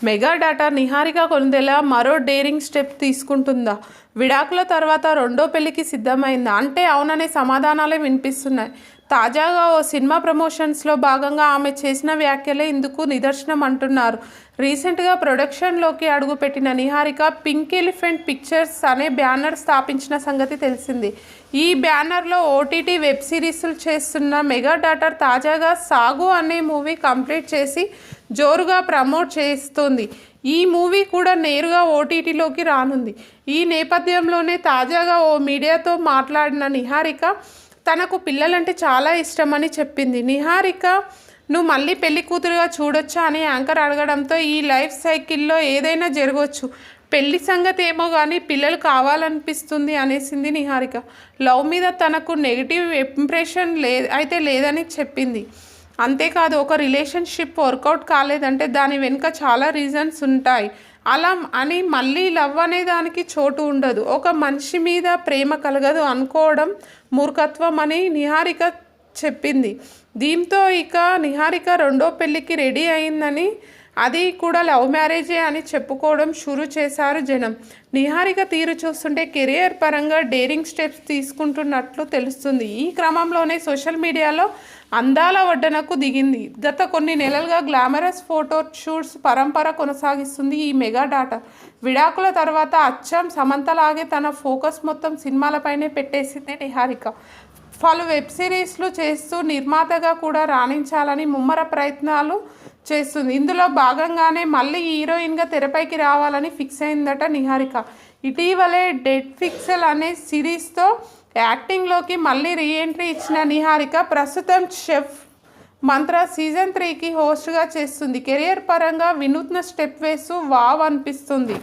Mega daughter Niharika Konidela మరో daring step తీసుకుంటుందా? విడాకుల తర్వాత రెండో పెళ్లికి సిద్ధమైందా అంటే అవుననే సమాధానాలే వినిపిస్తున్నాయి. తాజాగా ఓ సినిమా ప్రమోషన్స్లో భాగంగా ఆమె చేసిన వ్యాఖ్యలే ఇందుకు నిదర్శనం అంటున్నారు. రీసెంట్గా ప్రొడక్షన్లోకి అడుగుపెట్టిన నిహారిక పింక్ ఎలిఫెంట్ పిక్చర్స్ అనే బ్యానర్ స్థాపించిన సంగతి తెలిసింది. ఈ బ్యానర్లో ఓటీటీ వెబ్ సిరీస్లు చేస్తున్న మెగా డాటర్ తాజాగా సాగు అనే మూవీ కంప్లీట్ చేసి జోరుగా ప్రమోట్ చేస్తోంది. ఈ మూవీ కూడా నేరుగా ఓటీటీలోకి రానుంది. ఈ నేపథ్యంలోనే తాజాగా ఓ మీడియాతో మాట్లాడిన నిహారిక తనకు పిల్లలంటే చాలా ఇష్టమని చెప్పింది. నిహారిక నువ్వు మళ్ళీ పెళ్లి కూతురుగా చూడొచ్చా అని యాంకర్ అడగడంతో ఈ లైఫ్ సైకిల్లో ఏదైనా జరగవచ్చు, పెళ్లి సంగతి ఏమో కానీ పిల్లలు కావాలనిపిస్తుంది అనేసింది నిహారిక. లవ్ మీద తనకు నెగిటివ్ ఇంప్రెషన్ అయితే లేదని చెప్పింది. అంతేకాదు ఒక రిలేషన్షిప్ వర్కౌట్ కాలేదంటే దాని వెనుక చాలా రీజన్స్ ఉంటాయి. అలా అని మళ్ళీ లవ్ అనే దానికి చోటు ఉండదు. ఒక మనిషి మీద ప్రేమ కలగదు అనుకోవడం మూర్ఖత్వం అని నిహారిక చెప్పింది. దీంతో ఇక నిహారిక రెండో పెళ్లికి రెడీ అయిందని, అది కూడా లవ్ మ్యారేజే అని చెప్పుకోవడం షురూ చేశారు జనం. నిహారిక తీరు చూస్తుంటే కెరియర్ పరంగా డేరింగ్ స్టెప్స్ తీసుకుంటున్నట్లు తెలుస్తుంది. ఈ క్రమంలోనే సోషల్ మీడియాలో అందాల వడ్డనకు దిగింది. గత కొన్ని నెలలుగా గ్లామరస్ ఫోటో షూట్స్ పరంపర కొనసాగిస్తుంది ఈ మెగా డాటర్. విడాకుల తర్వాత అచ్చం సమంతలాగే తన ఫోకస్ మొత్తం సినిమాలపైనే పెట్టేసింది నిహారిక. పలు వెబ్ సిరీస్లు చేస్తూ నిర్మాతగా కూడా రాణించాలని ముమ్మర ప్రయత్నాలు చేస్తుంది. ఇందులో భాగంగానే మళ్ళీ హీరోయిన్గా తెరపైకి రావాలని ఫిక్స్ అయిందట నిహారిక. ఇటీవలే డెడ్ ఫిక్సెల్ అనే సిరీస్తో యాక్టింగ్లోకి మళ్ళీ రీఎంట్రీ ఇచ్చిన నిహారిక ప్రస్తుతం షెఫ్ మంత్ర సీజన్ 3కి హోస్ట్గా చేస్తుంది. కెరియర్ పరంగా వినూత్న స్టెప్ వేస్తూ వావ్ అనిపిస్తుంది.